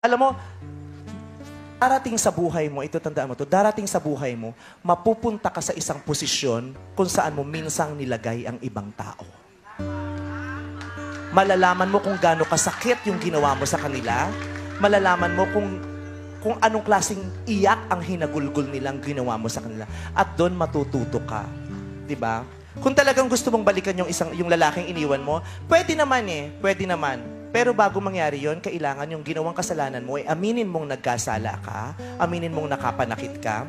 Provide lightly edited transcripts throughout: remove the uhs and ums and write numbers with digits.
Alam mo, darating sa buhay mo, ito tandaan mo to, darating sa buhay mo, mapupunta ka sa isang posisyon kung saan mo minsang nilagay ang ibang tao. Malalaman mo kung gaano kasakit yung ginawa mo sa kanila. Malalaman mo kung anong klaseng iyak ang hinagulgol nilang ginawa mo sa kanila. At doon matututo ka. Diba? Kung talagang gusto mong balikan yung lalaking iniwan mo, pwede naman pwede naman. Pero bago mangyari yon, kailangan yung ginawang kasalanan mo ay aminin mong nagkasala ka, aminin mong nakapanakit ka,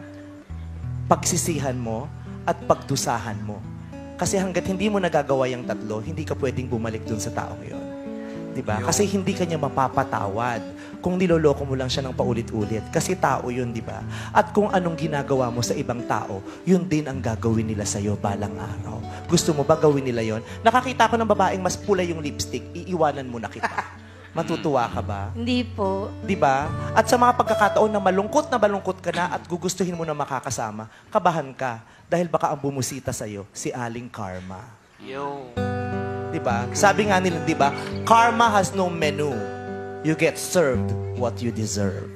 pagsisihan mo, at pagdusahan mo. Kasi hanggat hindi mo nagagawa yung tatlo, hindi ka pwedeng bumalik dun sa taong yon. Diba? Kasi hindi ka niya mapapatawad kung niloloko mo lang siya ng paulit-ulit. Kasi tao yun, diba? At kung anong ginagawa mo sa ibang tao, yun din ang gagawin nila sa'yo balang araw. Gusto mo ba gawin nila yon? Nakakita ko ng babaeng mas pula yung lipstick, iiwanan mo na kita. Matutuwa ka ba? Hindi po. Diba? At sa mga pagkakataon na malungkot ka na at gugustuhin mo na makakasama, kabahan ka. Dahil baka ang bumusita sa'yo, si Aling Karma. Yo. Diba? Sabi nga nila, diba? Karma has no menu. You get served what you deserve.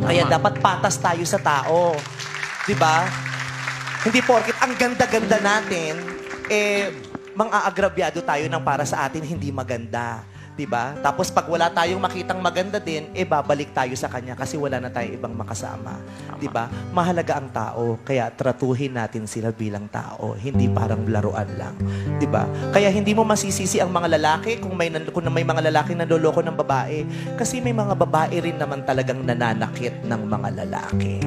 Kaya dapat patas tayo sa tao. Diba? Hindi porket ang ganda-ganda natin, mang-aagrabyado tayo ng para sa atin hindi maganda. Diba? Tapos pag wala tayong makitang maganda din, babalik tayo sa kanya kasi wala na tayong ibang makasama. Diba? Mahalaga ang tao, kaya tratuhin natin sila bilang tao, hindi parang laruan lang. Diba? Kaya hindi mo masisisi ang mga lalaki kung may mga lalaking nanloloko ng babae. Kasi may mga babae rin naman talagang nananakit ng mga lalaki.